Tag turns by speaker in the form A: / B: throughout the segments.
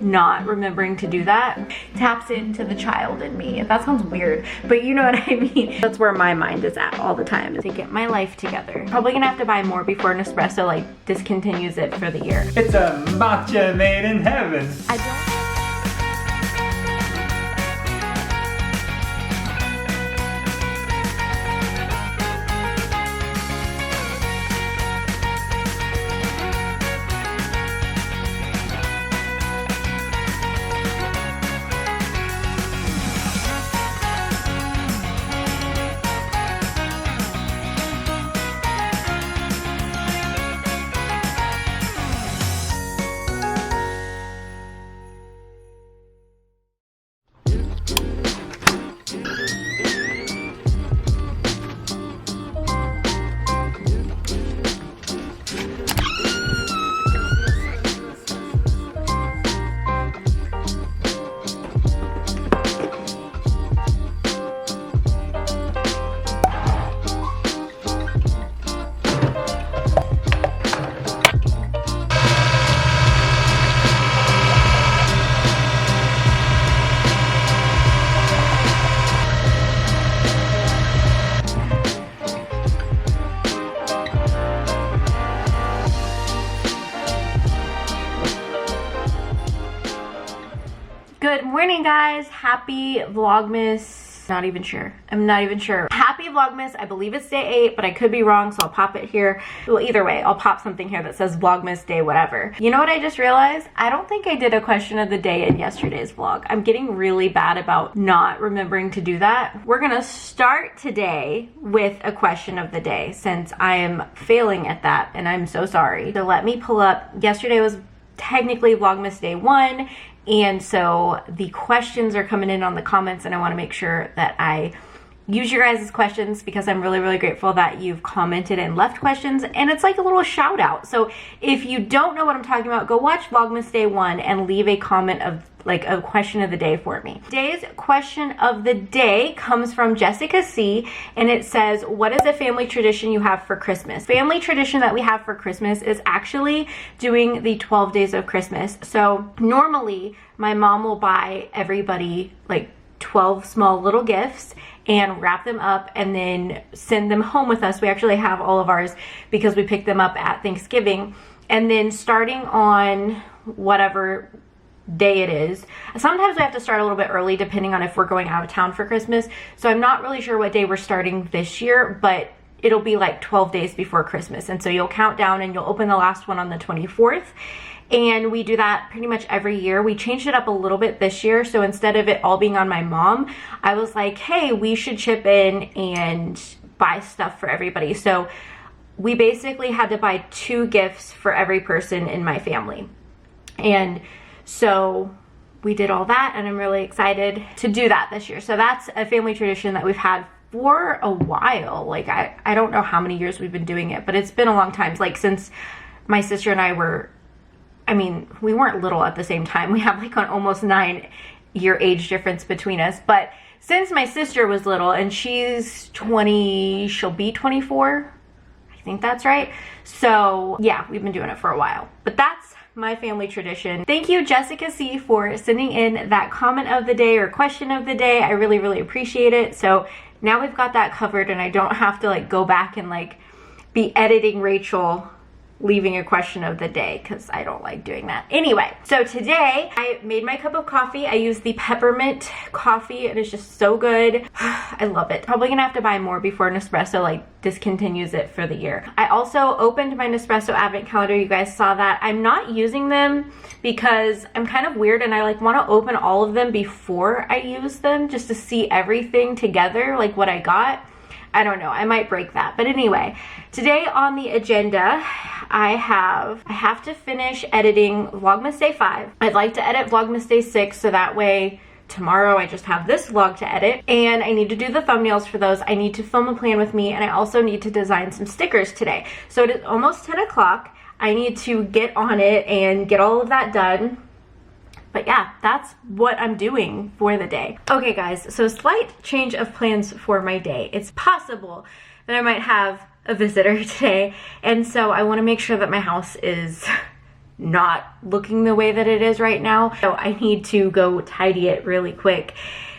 A: not remembering to do that taps into the child in me. That sounds weird, but you know what I mean. That's where my mind is at all the time, to get my life together. Probably gonna have to buy more before Nespresso like discontinues it for the year.
B: It's a matcha made in heaven.
A: I don't. Good morning, guys. Happy Vlogmas. I'm not even sure. Happy Vlogmas. I believe it's day 8, but I could be wrong, so I'll pop it here. Well, either way, I'll pop something here that says Vlogmas Day whatever. You know what I just realized? I don't think I did a question of the day in yesterday's vlog. I'm getting really bad about not remembering to do that. We're gonna start today with a question of the day since I am failing at that, and I'm so sorry. So let me pull up. Yesterday was technically Vlogmas Day 1. And so the questions are coming in on the comments, and I want to make sure that I use your guys' questions because I'm really, really grateful that you've commented and left questions, and it's like a little shout out. So if you don't know what I'm talking about, go watch Vlogmas Day 1 and leave a comment of like a question of the day for me. Today's question of the day comes from Jessica C, and it says, what is a family tradition you have for Christmas? Family tradition that we have for Christmas is actually doing the 12 days of Christmas. So normally my mom will buy everybody like 12 small little gifts and wrap them up and then send them home with us. We actually have all of ours because we picked them up at Thanksgiving. And then starting on whatever day it is, sometimes we have to start a little bit early depending on if we're going out of town for Christmas. So I'm not really sure what day we're starting this year, but it'll be like 12 days before Christmas. And so you'll count down and you'll open the last one on the 24th. And we do that pretty much every year. We changed it up a little bit this year. So instead of it all being on my mom, I was like, hey, we should chip in and buy stuff for everybody. So we basically had to buy 2 gifts for every person in my family. And so we did all that, and I'm really excited to do that this year. So that's a family tradition that we've had for a while. Like I don't know how many years we've been doing it, but it's been a long time. Like since my sister and I were, I mean, we weren't little at the same time. We have like an almost 9-year age difference between us. But since my sister was little, and she's 20, she'll be 24. I think that's right. So yeah, we've been doing it for a while. But that's my family tradition. Thank you, Jessica C, for sending in that comment of the day or question of the day. I really, really appreciate it. So now we've got that covered, and I don't have to like go back and like be editing Rachel leaving a question of the day because I don't like doing that. Anyway, so today I made my cup of coffee. I used the peppermint coffee. It is just so good. I love it. Probably gonna have to buy more before Nespresso like discontinues it for the year. I also opened my Nespresso advent calendar. You guys saw that. I'm not using them because I'm kind of weird and I like want to open all of them before I use them just to see everything together, like what I got. I don't know, I might break that. But anyway, today on the agenda, I have to finish editing Vlogmas Day 5. I'd like to edit Vlogmas Day 6 so that way tomorrow I just have this vlog to edit, and I need to do the thumbnails for those. I need to film a plan with me, and I also need to design some stickers today. So it is almost 10 o'clock. I need to get on it and get all of that done. But yeah, that's what I'm doing for the day. Okay guys, so slight change of plans for my day. It's possible that I might have a visitor today, and so I want to make sure that my house is not looking the way that it is right now. So I need to go tidy it really quick.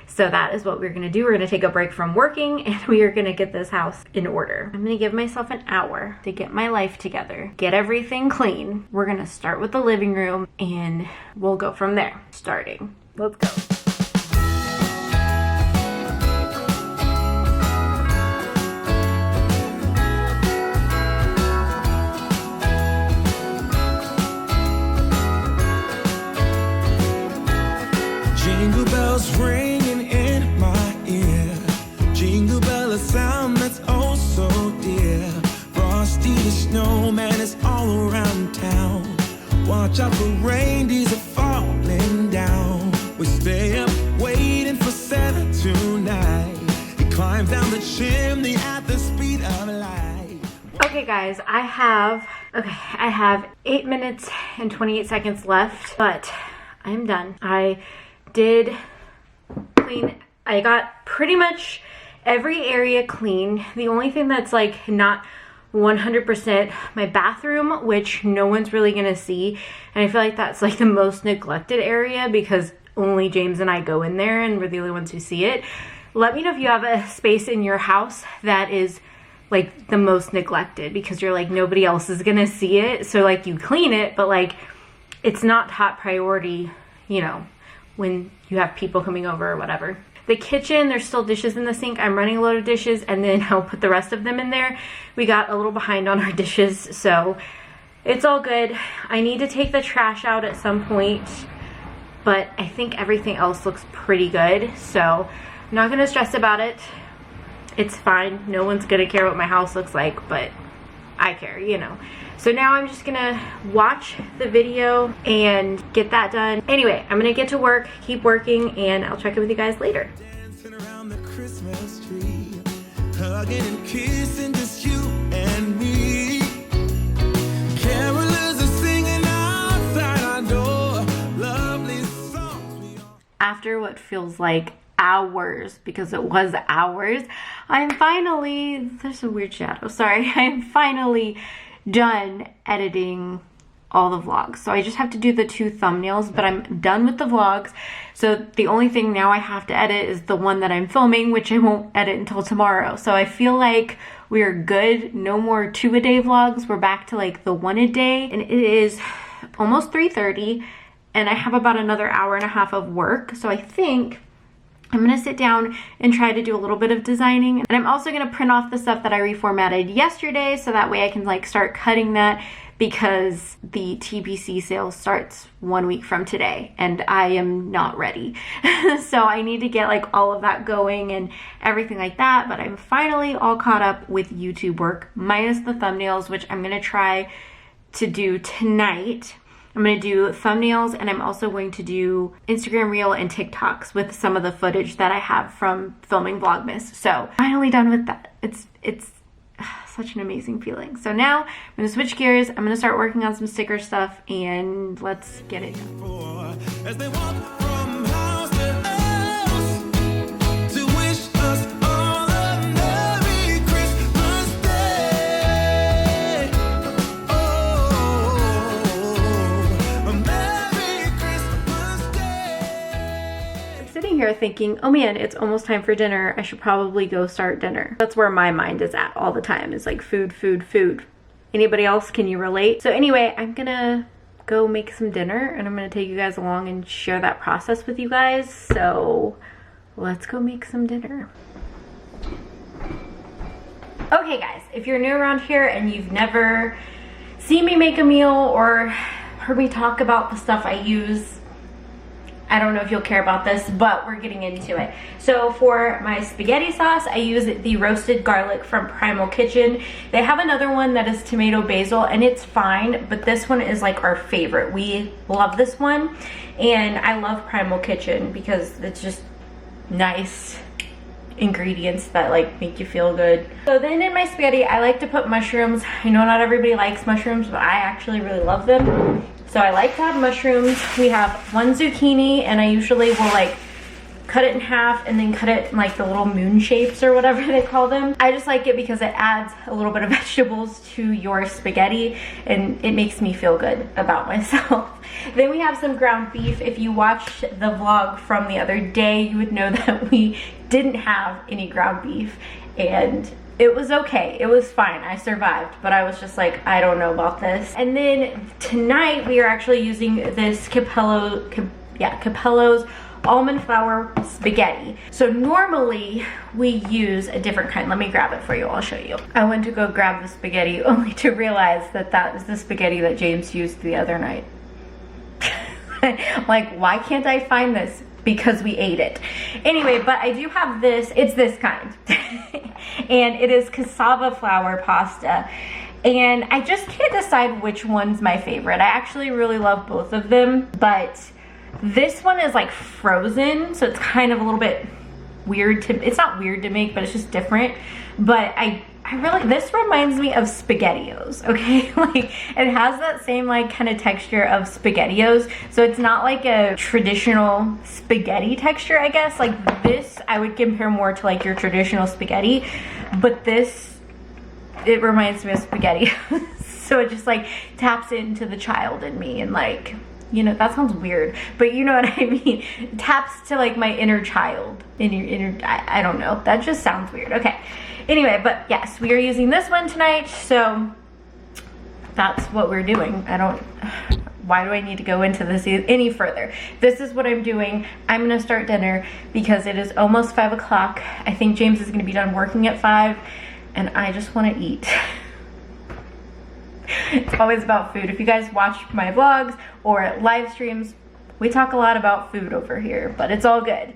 A: So that is what we're gonna do. We're gonna take a break from working and we are gonna get this house in order. I'm gonna give myself an hour to get my life together, get everything clean. We're gonna start with the living room and we'll go from there. Starting. Let's go.
C: Jingle bells ringing in my ear. Jingle bell, a sound that's oh so dear. Frosty the snowman is all around town. Watch out for reindeers are falling down. We stay up waiting for Santa tonight. He climbs down the chimney at the speed of light.
A: Okay guys, I have 8 minutes and 28 seconds left, but I am done. I did clean. I got pretty much every area clean. The only thing that's like not 100% my bathroom, which no one's really gonna see, and I feel like that's like the most neglected area because only James and I go in there and we're the only ones who see it. Let me know if you have a space in your house that is like the most neglected because you're like nobody else is gonna see it, so like you clean it but like it's not top priority, you know, when you have people coming over or whatever. The kitchen, there's still dishes in the sink. I'm running a load of dishes and then I'll put the rest of them in there. We got a little behind on our dishes, so it's all good. I need to take the trash out at some point, but I think everything else looks pretty good, so I'm not gonna stress about it. It's fine. No one's gonna care what my house looks like, but I care, you know. So now I'm just gonna watch the video and get that done. Anyway, I'm gonna get to work, keep working, and I'll check in with you guys later.
C: Dancing around the Christmas tree, hugging and kissing, just you and me. Carolers are singing outside our door, lovely songs.
A: After what feels like hours, because it was hours, I'm finally, there's a weird shadow, sorry, I'm finally done editing all the vlogs. So I just have to do the 2 thumbnails, but I'm done with the vlogs. So the only thing now I have to edit is the one that I'm filming, which I won't edit until tomorrow. So I feel like we are good. No more 2-a-day vlogs. We're back to like the 1-a-day, and it is almost 3:30 and I have about another hour and a half of work. So I think I'm gonna sit down and try to do a little bit of designing. And I'm also gonna print off the stuff that I reformatted yesterday so that way I can like start cutting that, because the TBC sale starts 1 week from today and I am not ready. So I need to get like all of that going and everything like that. But I'm finally all caught up with YouTube work, minus the thumbnails, which I'm gonna try to do tonight. I'm going to do thumbnails, and I'm also going to do Instagram Reel and TikToks with some of the footage that I have from filming Vlogmas. So finally done with that. It's such an amazing feeling. So now I'm going to switch gears. I'm going to start working on some sticker stuff, and let's get it done.
C: As they walk from house to house to wish us all a Merry Christmas Day. Oh, a Merry Christmas Day.
A: I'm sitting here thinking, oh man, it's almost time for dinner. I should probably go start dinner. That's where my mind is at all the time. It's like food, food, food. Anybody else? Can you relate? So anyway, I'm gonna go make some dinner and I'm gonna take you guys along and share that process with you guys. So let's go make some dinner. Okay guys, if you're new around here and you've never seen me make a meal or heard me talk about the stuff I use, I don't know if you'll care about this, but we're getting into it. So for my spaghetti sauce, I use the roasted garlic from Primal Kitchen. They have another one that is tomato basil, and it's fine, but this one is like our favorite. We love this one, and I love Primal Kitchen because it's just nice ingredients that like make you feel good. So then in my spaghetti, I like to put mushrooms. I know not everybody likes mushrooms, but I actually really love them. So I like to have mushrooms. We have 1 zucchini, and I usually will like cut it in half and then cut it in like the little moon shapes or whatever they call them. I just like it because it adds a little bit of vegetables to your spaghetti and it makes me feel good about myself. Then we have some ground beef. If you watched the vlog from the other day, you would know that we didn't have any ground beef and it was okay. It was fine. I survived, but I was just like, I don't know about this. And then tonight we are actually using this Capello's almond flour spaghetti. So normally we use a different kind. Let me grab it for you. I'll show you. I went to go grab the spaghetti only to realize that that is the spaghetti that James used the other night. Like, why can't I find this? Because we ate it. Anyway, but I do have this. It's this kind. And it is cassava flour pasta. And I just can't decide which one's my favorite. I actually really love both of them, but this one is like frozen, so it's kind of a little bit weird to, it's not weird to make, but it's just different. But I really, this reminds me of SpaghettiOs, okay? Like, it has that same like kind of texture of SpaghettiOs. So it's not like a traditional spaghetti texture, I guess. Like this, I would compare more to like your traditional spaghetti, but this, it reminds me of SpaghettiOs. So it just like taps into the child in me and like, you know, that sounds weird, but you know what I mean. Taps to like my inner child, I don't know. That just sounds weird. Okay. Anyway, but yes, we are using this one tonight, so that's what we're doing. Why do I need to go into this any further? This is what I'm doing. I'm gonna start dinner because it is almost 5 o'clock. I think James is gonna be done working at 5, and I just wanna eat. It's always about food. If you guys watch my vlogs or live streams, we talk a lot about food over here, but it's all good.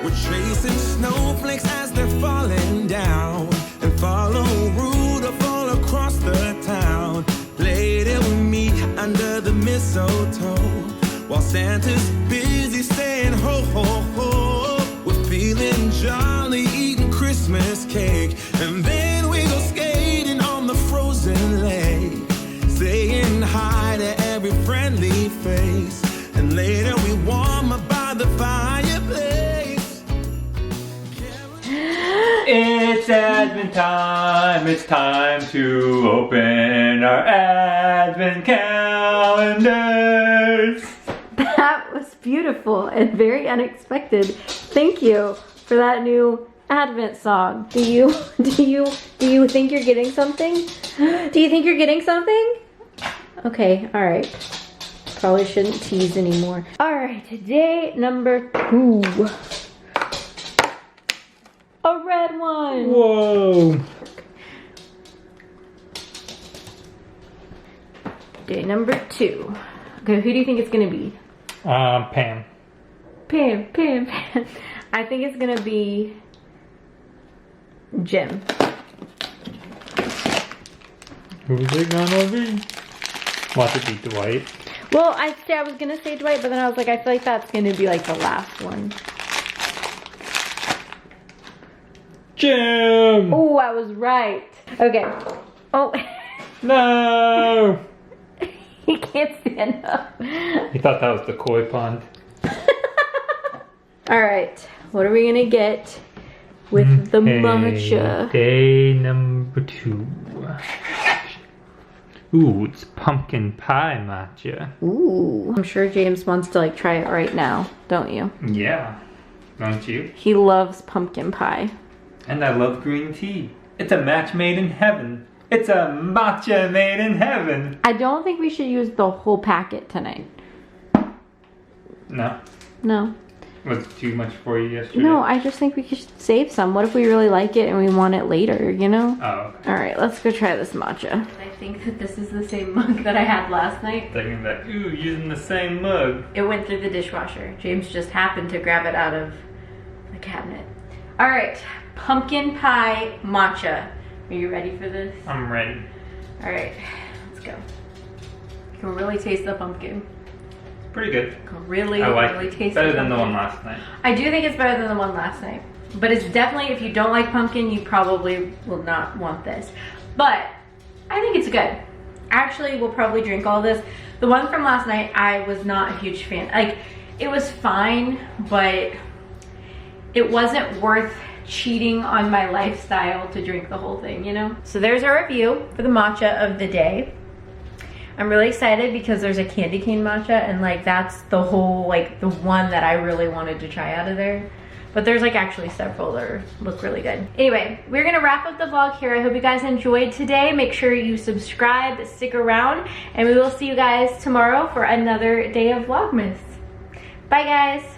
C: We're chasing snowflakes as they're falling down, and follow Rudolph all across the town. Later we meet under the mistletoe, while Santa's busy saying ho ho ho. We're feeling jolly, eating Christmas cake, and then we go skating on the frozen lake, saying hi to every friendly face, and later we warm up by the fireplace.
B: It's Advent time. It's time to open our Advent calendars.
A: That was beautiful and very unexpected. Thank you for that new Advent song. Do you think you're getting something? Do you think you're getting something? Okay, all right. Probably shouldn't tease anymore. All right, day number 2. A red one.
B: Whoa.
A: Day number 2. Okay, who do you think it's gonna be?
B: Pam.
A: Pam. I think it's gonna be Jim.
B: Who's it gonna be? Want it to be Dwight?
A: Well, I was gonna say Dwight, but then I was like, I feel like that's gonna be like the last one.
B: Jim!
A: Oh, I was right. Okay. Oh.
B: No!
A: He can't stand up.
B: He thought that was the koi pond.
A: All right. What are we gonna get with the matcha?
B: Day number 2. Ooh, it's pumpkin pie matcha.
A: Ooh. I'm sure James wants to like try it right now, don't you?
B: Yeah. Don't you?
A: He loves pumpkin pie.
B: And I love green tea. It's a match made in heaven. It's a matcha made in heaven.
A: I don't think we should use the whole packet tonight.
B: No.
A: No.
B: Was it too much for you yesterday?
A: No, I just think we should save some. What if we really like it and we want it later, you know?
B: Oh, okay.
A: All right, let's go try this matcha. I think that this is the same mug that I had last night.
B: Thinking that, ooh, using the same mug.
A: It went through the dishwasher. James just happened to grab it out of the cabinet. All right, pumpkin pie matcha. Are you ready for this?
B: I'm ready.
A: All right, let's go. You can really taste the pumpkin.
B: It's pretty good.
A: You can really,
B: I like
A: really
B: it.
A: taste
B: Better
A: the
B: than the
A: pumpkin.
B: one last night.
A: I do think it's better than the one last night. But it's definitely, if you don't like pumpkin, you probably will not want this. But I think it's good. Actually, we'll probably drink all this, The one from last night, I was not a huge fan. Like, it was fine, but it wasn't worth cheating on my lifestyle to drink the whole thing, you know? So there's our review for the matcha of the day. I'm really excited because there's a candy cane matcha, and like that's the whole, like the one that I really wanted to try out of there. But there's like actually several that look really good. Anyway, we're gonna wrap up the vlog here. I hope you guys enjoyed today. Make sure you subscribe, stick around, and we will see you guys tomorrow for another day of Vlogmas. Bye guys.